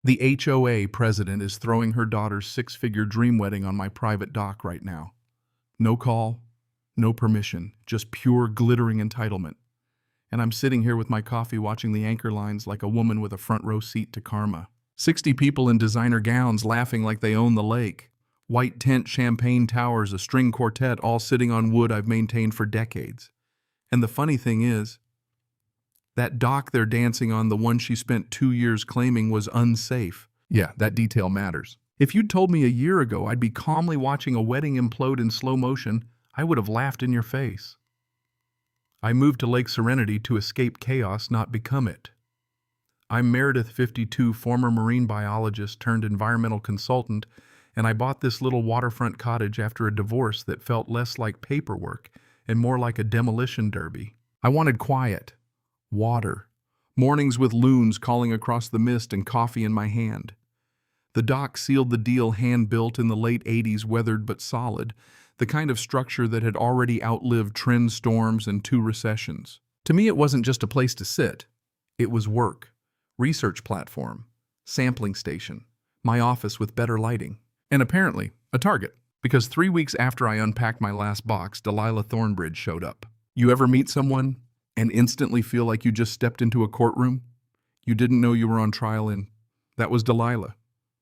The HOA president is throwing her daughter's six-figure dream wedding on my private dock right now. No call, no permission, just pure glittering entitlement. And I'm sitting here with my coffee watching the anchor lines like a woman with a front row seat to karma. 60 people in designer gowns laughing like they own the lake. White tent, champagne towers, a string quartet all sitting on wood I've maintained for decades. And the funny thing is, that dock they're dancing on, the one she spent 2 years claiming was unsafe. Yeah, that detail matters. If you'd told me a year ago I'd be calmly watching a wedding implode in slow motion, I would have laughed in your face. I moved to Lake Serenity to escape chaos, not become it. I'm Meredith, 52, former marine biologist turned environmental consultant, and I bought this little waterfront cottage after a divorce that felt less like paperwork and more like a demolition derby. I wanted quiet, water, mornings with loons calling across the mist and coffee in my hand. The dock sealed the deal, hand-built in the late 80s, weathered but solid, the kind of structure that had already outlived trend storms and 2 recessions. To me, it wasn't just a place to sit. It was work, research platform, sampling station, my office with better lighting, and apparently a target, because 3 weeks after I unpacked my last box, Delilah Thornbridge showed up. You ever meet someone and instantly feel like you just stepped into a courtroom you didn't know you were on trial in? That was Delilah.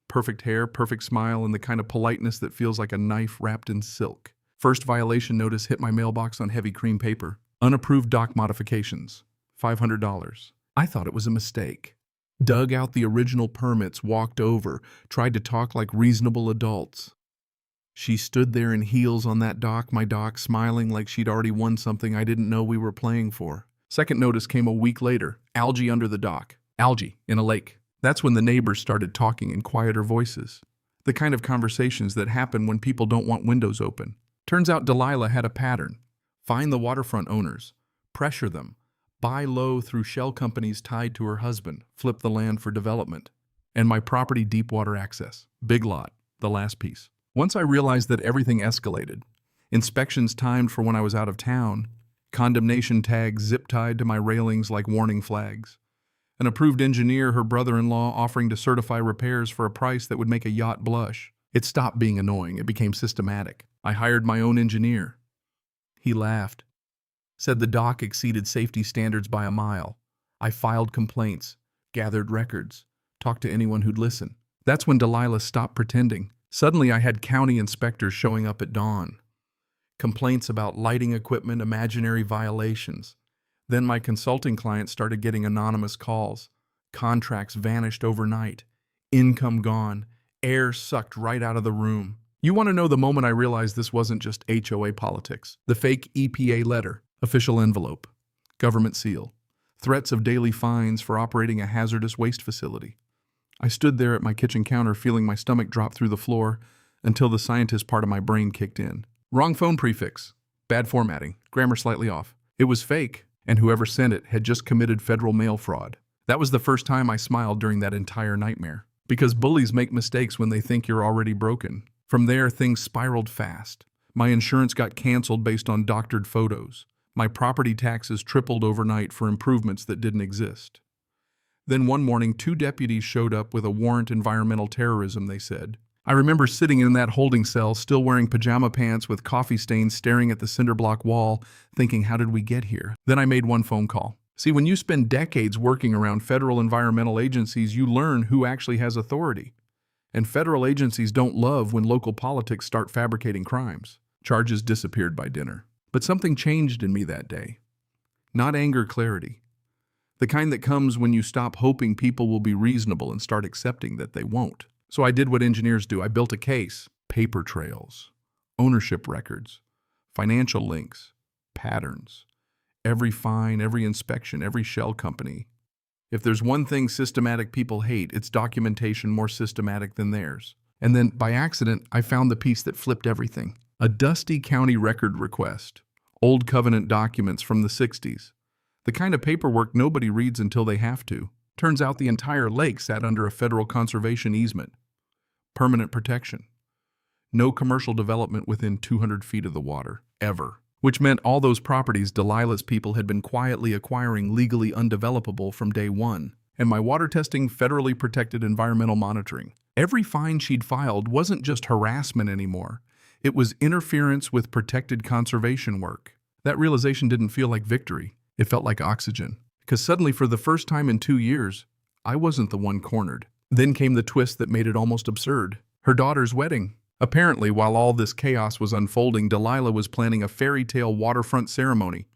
Perfect hair, perfect smile, and the kind of politeness that feels like a knife wrapped in silk. First violation notice hit my mailbox on heavy cream paper. Unapproved dock modifications. $500. I thought it was a mistake. Dug out the original permits, walked over, tried to talk like reasonable adults. She stood there in heels on that dock, my dock, smiling like she'd already won something I didn't know we were playing for. Second notice came a week later. Algae under the dock. Algae in a lake. That's when the neighbors started talking in quieter voices. The kind of conversations that happen when people don't want windows open. Turns out Delilah had a pattern. Find the waterfront owners. Pressure them. Buy low through shell companies tied to her husband. Flip the land for development. And my property, deep water access. Big lot. The last piece. Once I realized that everything escalated. Inspections timed for when I was out of town. Condemnation tags zip-tied to my railings like warning flags. An approved engineer, her brother-in-law, offering to certify repairs for a price that would make a yacht blush. It stopped being annoying. It became systematic. I hired my own engineer. He laughed. Said the dock exceeded safety standards by a mile. I filed complaints, gathered records, talked to anyone who'd listen. That's when Delilah stopped pretending. Suddenly I had county inspectors showing up at dawn. Complaints about lighting equipment, imaginary violations. Then my consulting clients started getting anonymous calls. Contracts vanished overnight. Income gone. Air sucked right out of the room. You want to know the moment I realized this wasn't just HOA politics? The fake EPA letter, official envelope, government seal, threats of daily fines for operating a hazardous waste facility. I stood there at my kitchen counter feeling my stomach drop through the floor until the scientist part of my brain kicked in. Wrong phone prefix. Bad formatting. Grammar slightly off. It was fake. And whoever sent it had just committed federal mail fraud. That was the first time I smiled during that entire nightmare. Because bullies make mistakes when they think you're already broken. From there, things spiraled fast. My insurance got canceled based on doctored photos. My property taxes tripled overnight for improvements that didn't exist. Then one morning, 2 deputies showed up with a warrant, environmental terrorism, they said. I remember sitting in that holding cell, still wearing pajama pants with coffee stains, staring at the cinder block wall, thinking, how did we get here? Then I made one phone call. See, when you spend decades working around federal environmental agencies, you learn who actually has authority. And federal agencies don't love when local politics start fabricating crimes. Charges disappeared by dinner. But something changed in me that day. Not anger, clarity. The kind that comes when you stop hoping people will be reasonable and start accepting that they won't. So I did what engineers do. I built a case. Paper trails, ownership records, financial links, patterns, every fine, every inspection, every shell company. If there's one thing systematic people hate, it's documentation more systematic than theirs. And then, by accident, I found the piece that flipped everything. A dusty county record request. Old covenant documents from the 60s. The kind of paperwork nobody reads until they have to. Turns out the entire lake sat under a federal conservation easement. Permanent protection. No commercial development within 200 feet of the water, ever. Which meant all those properties Delilah's people had been quietly acquiring legally undevelopable from day one. and my water testing federally protected environmental monitoring. Every fine she'd filed wasn't just harassment anymore. It was interference with protected conservation work. That realization didn't feel like victory. It felt like oxygen. Because suddenly, for the first time in 2 years, I wasn't the one cornered. Then came the twist that made it almost absurd. Her daughter's wedding. Apparently, while all this chaos was unfolding, Delilah was planning a fairy tale waterfront ceremony,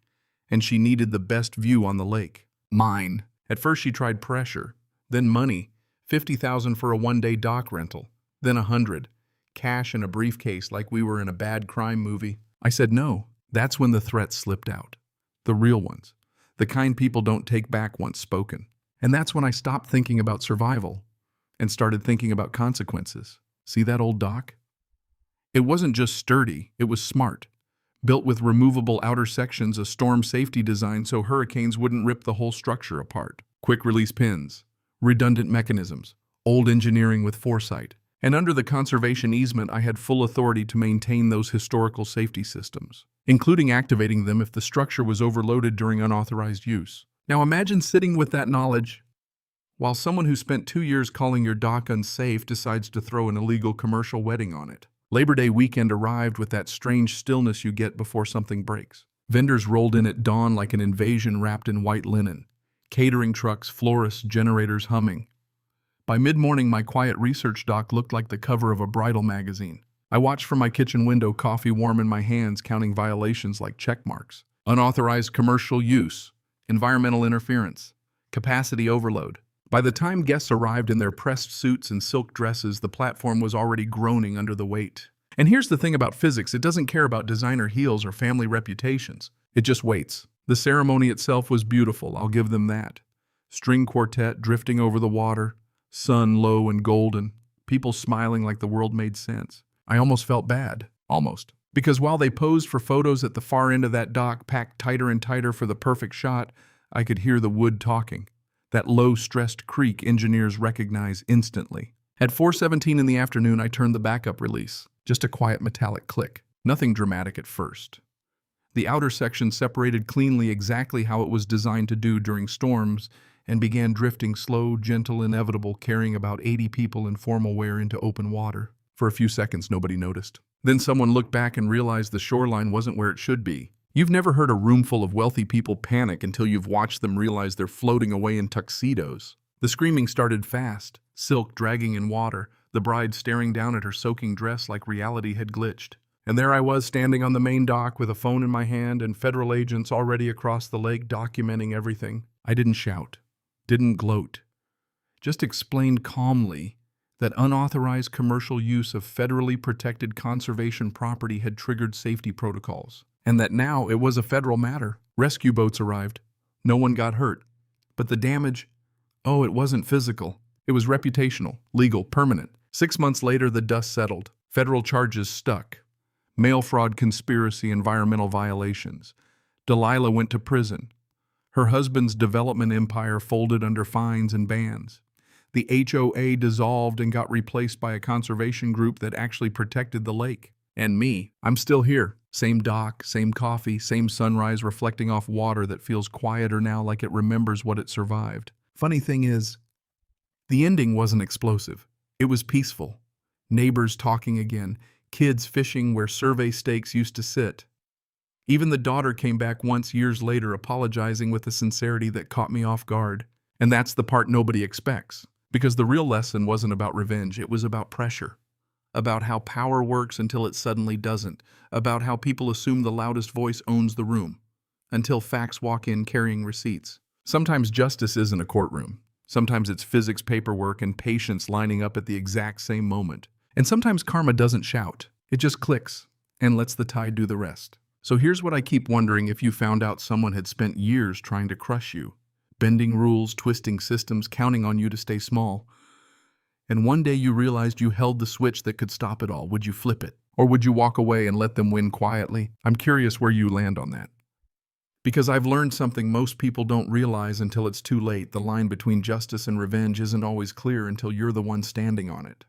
and she needed the best view on the lake. Mine. At first she tried pressure, then money, $50,000 for a one-day dock rental, then $100, cash in a briefcase like we were in a bad crime movie. I said no. That's when the threats slipped out. The real ones. The kind people don't take back once spoken. And that's when I stopped thinking about survival and started thinking about consequences. See that old dock? It wasn't just sturdy, it was smart. Built with removable outer sections, a storm safety design so hurricanes wouldn't rip the whole structure apart. Quick release pins, redundant mechanisms, old engineering with foresight. And under the conservation easement, I had full authority to maintain those historical safety systems, including activating them if the structure was overloaded during unauthorized use. Now imagine sitting with that knowledge while someone who spent 2 years calling your dock unsafe decides to throw an illegal commercial wedding on it. Labor Day weekend arrived with that strange stillness you get before something breaks. Vendors rolled in at dawn like an invasion wrapped in white linen. Catering trucks, florists, generators humming. By mid-morning, my quiet research dock looked like the cover of a bridal magazine. I watched from my kitchen window, coffee warm in my hands, counting violations like check marks. Unauthorized commercial use, environmental interference, capacity overload. By the time guests arrived in their pressed suits and silk dresses, the platform was already groaning under the weight. And here's the thing about physics, it doesn't care about designer heels or family reputations. It just waits. The ceremony itself was beautiful, I'll give them that. String quartet drifting over the water, sun low and golden, people smiling like the world made sense. I almost felt bad. Almost. Because while they posed for photos at the far end of that dock, packed tighter and tighter for the perfect shot, I could hear the wood talking. That low, stressed creak engineers recognize instantly. At 4:17 in the afternoon, I turned the backup release. Just a quiet metallic click. Nothing dramatic at first. The outer section separated cleanly exactly how it was designed to do during storms and began drifting slow, gentle, inevitable, carrying about 80 people in formal wear into open water. For a few seconds, nobody noticed. Then someone looked back and realized the shoreline wasn't where it should be. You've never heard a room full of wealthy people panic until you've watched them realize they're floating away in tuxedos. The screaming started fast, silk dragging in water, the bride staring down at her soaking dress like reality had glitched. And there I was standing on the main dock with a phone in my hand and federal agents already across the lake documenting everything. I didn't shout, didn't gloat, just explained calmly that unauthorized commercial use of federally protected conservation property had triggered safety protocols. And that now it was a federal matter. Rescue boats arrived. No one got hurt. But the damage, oh, it wasn't physical. It was reputational, legal, permanent. 6 months later, the dust settled. Federal charges stuck. Mail fraud, conspiracy, environmental violations. Delilah went to prison. Her husband's development empire folded under fines and bans. The HOA dissolved and got replaced by a conservation group that actually protected the lake. And me, I'm still here. Same dock, same coffee, same sunrise reflecting off water that feels quieter now, like it remembers what it survived. Funny thing is, the ending wasn't explosive. It was peaceful. Neighbors talking again, kids fishing where survey stakes used to sit. Even the daughter came back once years later, apologizing with a sincerity that caught me off guard. And that's the part nobody expects. Because the real lesson wasn't about revenge, it was about pressure. About how power works until it suddenly doesn't. About how people assume the loudest voice owns the room. Until facts walk in carrying receipts. Sometimes justice isn't a courtroom. Sometimes it's physics paperwork and patience lining up at the exact same moment. And sometimes karma doesn't shout. It just clicks and lets the tide do the rest. So here's what I keep wondering: if you found out someone had spent years trying to crush you, bending rules, twisting systems, counting on you to stay small, and one day you realized you held the switch that could stop it all, would you flip it? Or would you walk away and let them win quietly? I'm curious where you land on that. Because I've learned something most people don't realize until it's too late. The line between justice and revenge isn't always clear until you're the one standing on it.